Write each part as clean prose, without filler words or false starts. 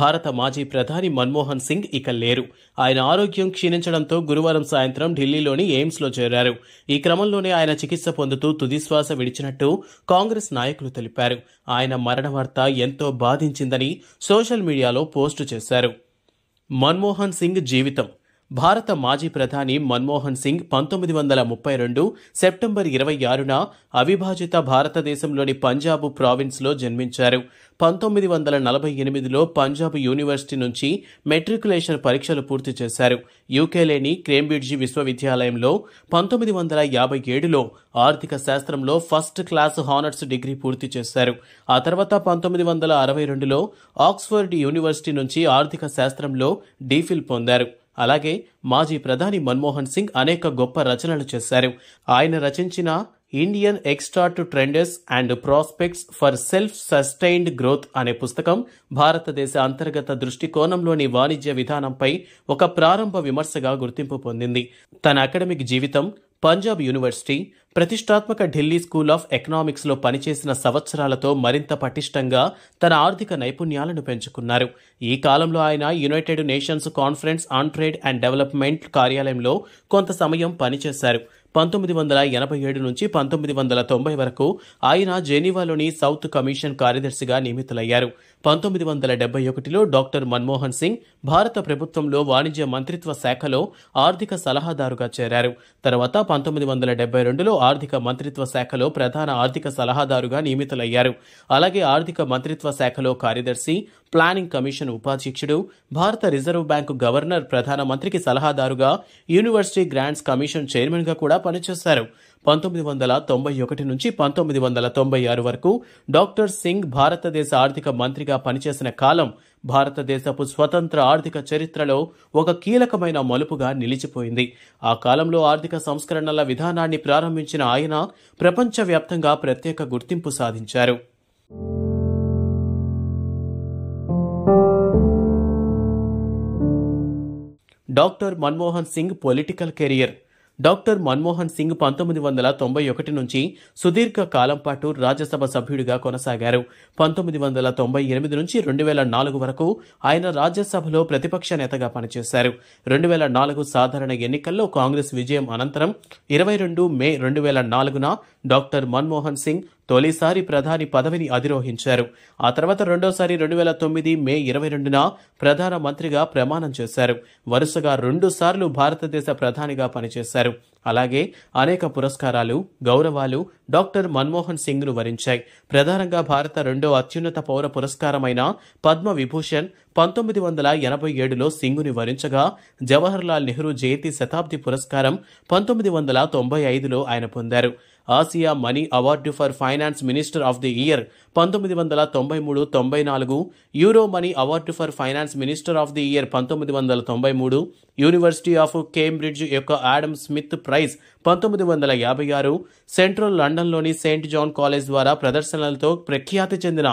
భారత మాజీ ప్రధాని మన్మోహన్ సింగ్ ఇక లేరు. ఆయన ఆరోగ్యం క్షీణించడంతో గురువారం సాయంత్రం ఢిల్లీలోని ఎయిమ్స్లో చేరారు. ఈ క్రమంలోనే ఆయన చికిత్స పొందుతూ తుదిశ్వాస విడిచినట్టు కాంగ్రెస్ నాయకులు తెలిపారు. ఆయన మరణ వార్త ఎంతో బాధించిందని సోషల్ మీడియాలో పోస్టు చేశారు. మన్మోహన్ సింగ్ జీవితం. భారత మాజీ ప్రధాని మన్మోహన్ సింగ్ 1932 సెప్టెంబర్ 26న అవిభాజిత భారతదేశంలోని పంజాబ్ ప్రావిన్స్లో జన్మించారు. 1948లో పంజాబ్ యూనివర్సిటీ నుంచి మెట్రికులేషన్ పరీక్షలు పూర్తి చేశారు. యూకేలోని కేంబ్రిడ్జ్ విశ్వవిద్యాలయంలో 1957లో ఆర్థిక శాస్త్రంలో ఫస్ట్ క్లాస్ హానర్స్ డిగ్రీ పూర్తి చేశారు. ఆ తర్వాత 1962లో ఆక్స్ఫర్డ్ యూనివర్సిటీ నుంచి ఆర్థిక శాస్త్రంలో డీఫిల్ పొందారు. అలాగే మాజీ ప్రధాని మన్మోహన్ సింగ్ అనేక గొప్ప రచనలు చేశారు. ఆయన రచించిన Indian extract trends and prospects for self sustained growth అనే పుస్తకం భారతదేశ అంతర్గత దృష్టికోణంలోని వాణిజ్య విధానంపై ఒక ప్రారంభ విమర్శగా గుర్తింపు పొందింది. తన అకాడమిక్ జీవితం పంజాబ్ యూనివర్సిటీ, ప్రతిష్టాత్మక ఢిల్లీ స్కూల్ ఆఫ్ ఎకనామిక్స్లో పనిచేసిన సంవత్సరాలతో మరింత పటిష్టంగా తన ఆర్థిక నైపుణ్యాలను పెంచుకున్నారు. ఈ కాలంలో ఆయన United nations conference on trade and development కార్యాలయంలో కొంత సమయం పనిచేశారు. 1987 నుంచి 1990 వరకు ఆయన జెనీవాలోని సౌత్ కమిషన్ కార్యదర్శిగా నియమితులయ్యారు. 1971లో డాక్టర్ మన్మోహన్ సింగ్ భారత ప్రభుత్వంలో వాణిజ్య మంత్రిత్వ శాఖలో ఆర్థిక సలహాదారుగా చేరారు. తర్వాత 1972లో ఆర్థిక మంత్రిత్వ శాఖలో ప్రధాన ఆర్థిక సలహాదారుగా నియమితులయ్యారు. అలాగే ఆర్థిక మంత్రిత్వ శాఖలో కార్యదర్శి, ప్లానింగ్ కమిషన్ ఉపాధ్యక్షుడు, భారత రిజర్వ్ బ్యాంకు గవర్నర్, ప్రధానమంత్రికి సలహాదారుగా, యూనివర్సిటీ గ్రాంట్స్ కమిషన్ చైర్మన్గా కూడా పనిచేశారు. 1991 నుంచి 1996 వరకు డాక్టర్ సింగ్ భారతదేశ ఆర్థిక మంత్రిగా పనిచేసిన కాలం భారతదేశపు స్వతంత్ర ఆర్థిక చరిత్రలో ఒక కీలకమైన మలుపుగా నిలిచిపోయింది. ఆ కాలంలో ఆర్థిక సంస్కరణల విధానాన్ని ప్రారంభించిన ఆయన ప్రపంచవ్యాప్తంగా ప్రత్యేక గుర్తింపు సాధించారు. Doctor Manmohan Singh political career. Doctor Manmohan Singh 1991 నుంచి సుదీర్ఘ కాలం పాటు రాజ్యసభ సభ్యుడిగా కొనసాగారు. 1998 నుంచి 2004 వరకు ఆయన రాజ్యసభలో ప్రతిపక్ష నేతగా పనిచేశారు. 2004 సాధారణ ఎన్నికల్లో కాంగ్రెస్ విజయం అనంతరం 22 మే 2004న డాక్టర్ మన్మోహన్ సింగ్ తొలిసారి ప్రధాని పదవిని అధిరోహించారు. ఆ తర్వాత రెండోసారి 2009 మే 22న ప్రధాన మంత్రిగా ప్రమాణం చేశారు. వరుసగా 2 సార్లు భారతదేశ ప్రధానిగా పనిచేశారు. అలాగే అనేక పురస్కారాలు, గౌరవాలు డాక్టర్ మన్మోహన్ సింగ్ను వరించాయి. ప్రధానంగా భారత రెండో అత్యున్నత పౌర పురస్కారమైన పద్మ విభూషణ్ 1987లో సింగుని వరించగా, జవహర్లాల్ నెహ్రూ జయంతి శతాబ్ది పురస్కారం 1995లో ఆయన పొందారు. Asia money award for finance minister of the year 1993-94, euro money award for finance minister of the year 1993, university of Cambridge యొక్క ఆడమ్ స్మిత్ ప్రైజ్ 1956, సెంట్రల్ లండన్లోని సెయింట్ జాన్ కాలేజ్ ద్వారా ప్రదర్శనలతో ప్రఖ్యాతి చెందిన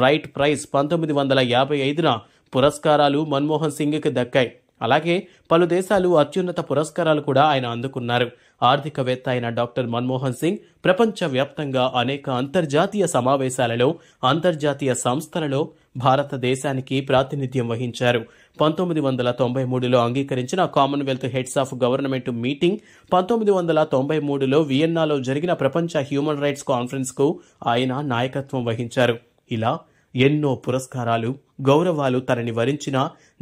రైట్ ప్రైజ్ 1955న పురస్కారాలు మన్మోహన్ సింగ్కి దక్కాయి. అలాగే పలు దేశాలు అత్యున్నత పురస్కారాలు కూడా ఆయన అందుకున్నారు. ఆర్థికవేత్త అయిన డాక్టర్ మన్మోహన్ సింగ్ ప్రపంచవ్యాప్తంగా అనేక అంతర్జాతీయ సమావేశాలలో, అంతర్జాతీయ సంస్థలలో భారతదేశానికి ప్రాతినిధ్యం వహించారు. 1993లో అంగీకరించిన Commonwealth heads of government meeting, 1993లో వియన్నాలో జరిగిన ప్రపంచ హ్యూమన్ రైట్స్ కాన్ఫరెన్స్కు ఆయన నాయకత్వం వహించారు. ఇలా ఎన్నో పురస్కారాలు, గౌరవాలు తనని వరించిన,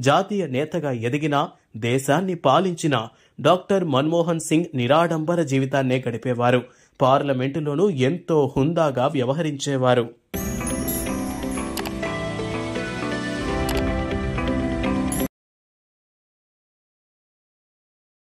జాతీయ నేతగా ఎదిగిన, దేశాన్ని పాలించిన డాక్టర్ మన్మోహన్ సింగ్ నిరాడంబర జీవితాన్నే గడిపేవారు. పార్లమెంటులోనూ ఎంతో హుందాగా వ్యవహరించేవారు.